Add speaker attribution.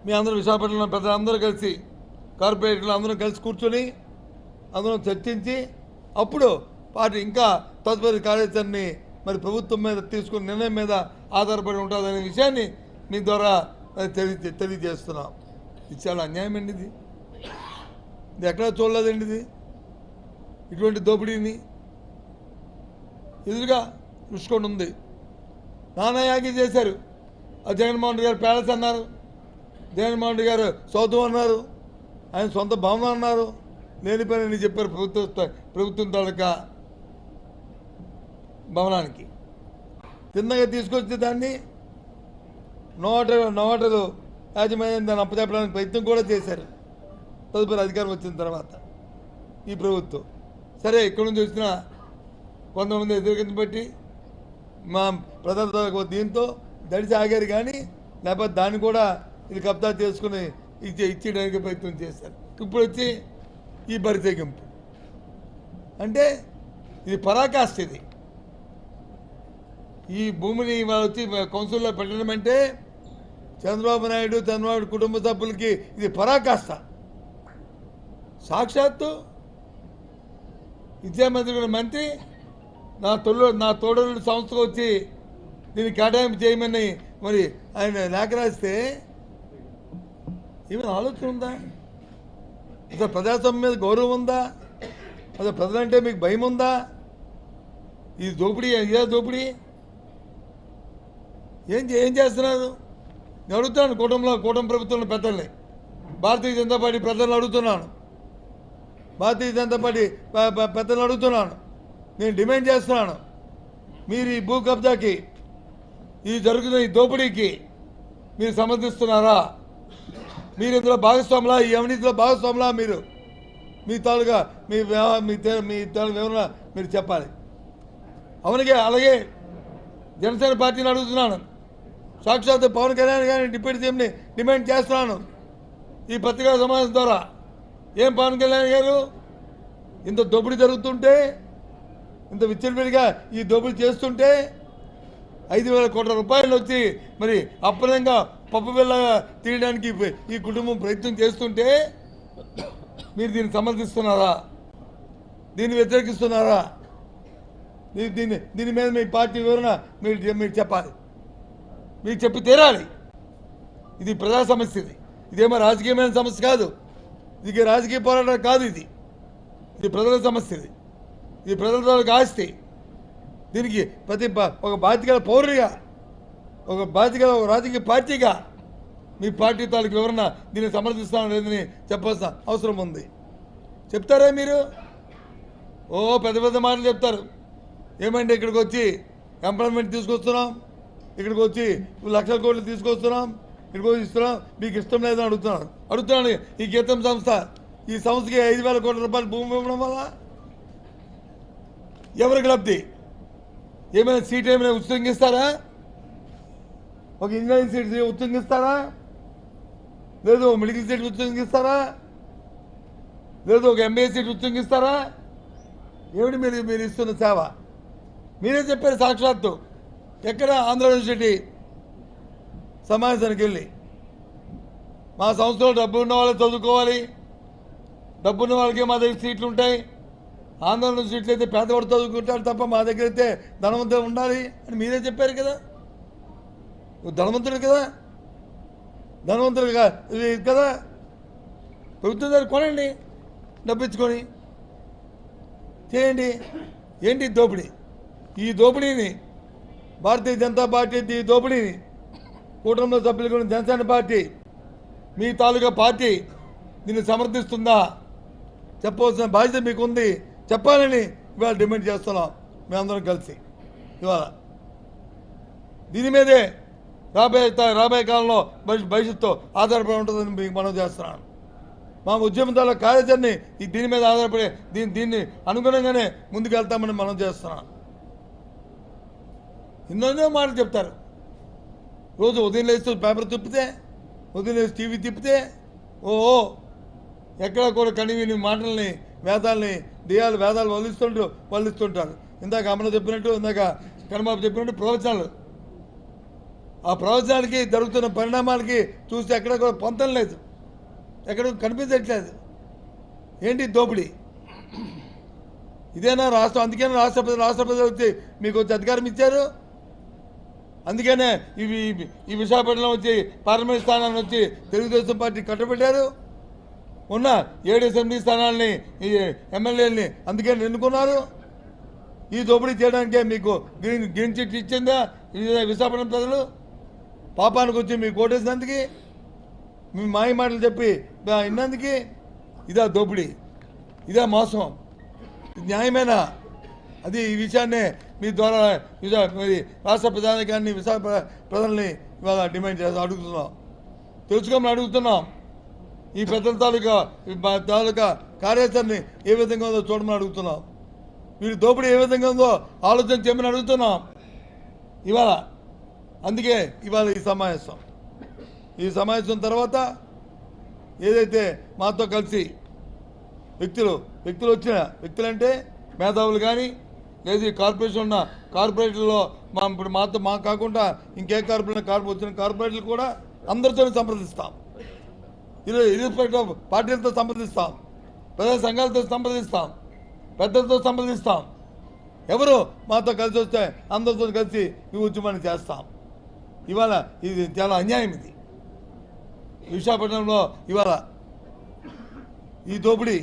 Speaker 1: మీ అందరూ విశాఖపట్నంలో పెద్దలందరూ కలిసి కార్పొరేటర్లు అందరూ కలిసి కూర్చొని అందరం చర్చించి అప్పుడు పార్టీ ఇంకా తదుపరి కార్యాచరణని మరి ప్రభుత్వం మీద తీసుకున్న నిర్ణయం మీద ఆధారపడి ఉంటుందనే విషయాన్ని మీ ద్వారా తెలియజేస్తున్నాం. ఇది చాలా అన్యాయం అండి. ఇది ఎక్కడా చూడలేదండి. ఇది ఇటువంటి దోపిడీని ఎదురుగా రుచుకొని ఉంది. నానాయాగి చేశారు. జగన్మోహన్ రెడ్డి గారు ప్యాలెస్ అన్నారు, జగన్మోహన్ రెడ్డి గారు సౌధం అన్నారు, ఆయన సొంత భవనం అన్నారు, లేని పని చెప్పారు ప్రభుత్వం తాలూకా భవనానికి. తిన్నగా తీసుకొచ్చి దాన్ని నోటలు యాజమాన్యం దాన్ని అప్పచెప్పడానికి ప్రయత్నం కూడా చేశారు తదుపరి అధికారం వచ్చిన తర్వాత ఈ ప్రభుత్వం. సరే, ఇక్కడి నుంచి వచ్చిన కొంతమంది ఎదురుకింద పెట్టి మా ప్రజలతో దీంతో దడిచి ఆగారు, కానీ లేకపోతే దాన్ని కూడా ఇది కబ్జా చేసుకుని ఇచ్చేయడానికి ప్రయత్నం చేశారు. ఇప్పుడు వచ్చి ఈ బరితెగింపు అంటే ఇది పరాకాష్ఠ. ఇది ఈ భూమిని వాళ్ళు వచ్చి కౌన్సిల్లో పెట్టడం అంటే చంద్రబాబు నాయుడు కుటుంబ సభ్యులకి ఇది పరాకాష్ఠ. సాక్షాత్తు విద్యామంత్రి మంత్రి నా తోడలు సంస్థకు వచ్చి దీన్ని కేటాయింపు చేయమని మరి ఆయన లేఖ రాస్తే ఏమైనా ఆలోచన ఉందా? అసలు ప్రజాస్వామ్యం మీద గౌరవం ఉందా? అసలు ప్రజలంటే మీకు భయం ఉందా? ఇది దోపిడీ, ఇదే దోపిడీ. ఏం చేస్తున్నారు? నేను అడుగుతున్నాను కూటమి ప్రభుత్వంలో పెద్దల్ని, భారతీయ జనతా పార్టీ పెద్దలను అడుగుతున్నాను, భారతీయ జనతా పార్టీ పెద్దలను అడుగుతున్నాను. నేను డిమాండ్ చేస్తున్నాను, మీరు ఈ భూ కబ్జాకి, ఈ జరుగుతున్న ఈ దోపిడీకి మీరు సమర్థిస్తున్నారా? మీరు ఇందులో భాగస్వాములా? ఈ అవినీతిలో భాగస్వాములా? మీరు మీ తాలుగా మీ వివరణ మీరు చెప్పాలి. అవునగే అలాగే జనసేన పార్టీని అడుగుతున్నాను, సాక్షాత్ పవన్ కళ్యాణ్ గారిని డిప్యూటీ సీఎంని డిమాండ్ చేస్తున్నాను ఈ పత్రికా సమావేశం ద్వారా. ఏం పవన్ కళ్యాణ్ గారు, ఇంత దోపిడీ జరుగుతుంటే, ఇంత విచ్చలవిడిగా ఈ దోపిడీ చేస్తుంటే 5,000 కోట్ల రూపాయలు వచ్చి మరి అప్పనంగా పప్పు బిళ్ళగా తీయడానికి ఈ కుటుంబం ప్రయత్నం చేస్తుంటే మీరు దీన్ని సమర్థిస్తున్నారా? దీన్ని వ్యతిరేకిస్తున్నారా? దీని మీద మీ పార్టీ వివరణ మీరు చెప్పాలి, మీకు చెప్పి తీరాలి. ఇది ప్రజా సమస్య. ఇదేమో రాజకీయమైన సమస్య కాదు, ఇది రాజకీయ పోరాటం కాదు. ఇది ప్రజల సమస్య. ఇది ప్రజల ఆస్తి. దీనికి ఒక బాధ్యత పౌరుడిగా, ఒక రాజకీయ పార్టీగా మీ పార్టీ తాలూకు వివరణ దీన్ని సమర్థిస్తాను లేదని చెప్పాల్సిన అవసరం ఉంది. చెప్తారా మీరు? పెద్ద మాటలు చెప్తారు. ఏమంటే ఇక్కడికి వచ్చి ఎంప్లాయ్మెంట్ తీసుకొస్తున్నాం, ఇక్కడికి వచ్చి లక్షల కోట్లు తీసుకొస్తున్నాం, ఇక్కడికి వచ్చి ఇస్తున్నాం, మీకు ఇష్టం లేదని అడుగుతున్నాను. ఈ గీతం సంస్థ, ఈ సంస్థకి 5,000 కోట్ల రూపాయలు భూమి ఇవ్వడం వల్ల ఎవరికి లబ్ధి? ఏమైనా సీట్ ఏమైనా ఉత్సంగిస్తారా? ఒక ఇంజనీరింగ్ సీట్ ఉత్సంగిస్తారా? లేదు మెడికల్ సీట్ ఉత్సంగిస్తారా? లేదు ఒక ఎంబీఏ సీట్ ఉత్సంగిస్తారా? ఏమిటి మీరు ఇస్తున్న సేవ? మీరే చెప్పారు సాక్షాత్తు. ఎక్కడ? ఆంధ్ర యూనివర్సిటీ సమావేశానికి వెళ్ళి మా సంస్థలో డబ్బు ఉన్న వాళ్ళు చదువుకోవాలి, డబ్బున్న వాళ్ళకి మా దగ్గర సీట్లు ఉంటాయి, ఆంధ్ర యూనివర్సిటీలు అయితే పేదవాడు చదువుకుంటారు తప్ప మా దగ్గర అయితే ధనవంతులు ఉండాలి అని మీరే చెప్పారు కదా. ధనవంతుడు కదా, ధనవంతులు కదా. ప్రభుత్వం దగ్గర కొనండి, డబ్బిచ్చుకొని చేయండి. ఏంటి దోపిడీ? ఈ దోపిడీని భారతీయ జనతా పార్టీ, ఈ దోపిడీని కూటమిలో సభ్యులు కూడా జనసేన పార్టీ, మీ తాలూకా పార్టీ దీన్ని సమర్థిస్తుందా చెప్పవలసిన బాధ్యత మీకుంది. చెప్పాలని ఇవాళ డిమాండ్ చేస్తున్నాం మేమందరం కలిసి. ఇవాళ దీని మీదే రాబోయే కాలంలో భవిష్యత్తు ఆధారపడి ఉంటుందని మీకు మనం చేస్తున్నాను. మా ఉద్యమదారుల కార్యాచరణ దీని మీద ఆధారపడి దీన్ని అనుగుణంగానే ముందుకెళ్తామని మనం చేస్తున్నాం. ఎన్నో మాటలు చెప్తారు. రోజు ఉదయం లేస్తూ పేపర్ తిప్పితే, ఉదయం లేచి టీవీ తిప్పితే ఎక్కడ కూడా కనివిని మాటల్ని, వేదాలు వల్లిస్తుంటారు. ఇందాక అమలు చెప్పినట్టు, ఇందాక కనుబాబు చెప్పినట్టు ప్రవచనాలు ఆ ప్రవచనానికి జరుగుతున్న పరిణామాలకి చూస్తే ఎక్కడ కూడా పొంతం లేదు, ఎక్కడ కనిపించట్లేదు. ఏంటి దోపిడీ? ఇదేనా రాష్ట్రం? అందుకనే రాష్ట్రపతి వచ్చి మీకు వచ్చి అధికారం ఇచ్చారు. అందుకనే ఈ విశాఖపట్నం వచ్చి పార్లమెంట్ స్థానాన్ని వచ్చి తెలుగుదేశం పార్టీ కట్టబెట్టారు. ఉన్న 7 అసెంబ్లీ స్థానాలని ఈ ఎమ్మెల్యేలని అందుకని ఎన్నుకున్నారు. ఈ దోపిడీ చేయడానికే మీకు గ్రీన్ చిట్ ఇచ్చిందా విశాఖపట్నం ప్రజలు? పాపానికి వచ్చి మీకు ఓటేసినందుకు, మీ మాయ మాటలు చెప్పి విన్నందుకు. ఇదా దోపిడీ? ఇదా మోసం? న్యాయమేనా? అది ఈ విషయాన్నే మీ ద్వారా రాష్ట్ర ప్రధానికాన్ని విశాఖ ప్రజల్ని ఇవాళ డిమాండ్ చేసి అడుగుతున్నాం, తెలుసుకోమని అడుగుతున్నాం. ఈ పెద్దల తాలూకా కార్యాచరణ ఏ విధంగా ఉందో చూడమని అడుగుతున్నాం. మీరు దోపిడీ ఏ విధంగా ఉందో ఆలోచన చేయమని అడుగుతున్నాం ఇవాళ. అందుకే ఇవాళ ఈ సమావేశం తర్వాత ఏదైతే మాతో కలిసి వ్యక్తులు వచ్చిన వ్యక్తులంటే మేధావులు కానీ, లేదు కార్పొరేషన్ ఉన్న కార్పొరేటర్లో ఇప్పుడు మా కాకుండా ఇంకే కార్పొరేషన్ వచ్చిన కార్పొరేటర్లు కూడా అందరితో సంప్రదిస్తాం. ఇర్రెస్పెక్టివ్ ఆఫ్ పార్టీలతో సంప్రదిస్తాం, ప్రజా సంఘాలతో సంప్రదిస్తాం, పెద్దలతో సంప్రదిస్తాం. ఎవరు మాతో కలిసి వస్తే అందరితో కలిసి ఈ ఉద్యమాన్ని చేస్తాం. ఇవాళ ఇది చాలా అన్యాయం. ఇది విశాఖపట్నంలో ఇవాళ ఈ దోపిడీ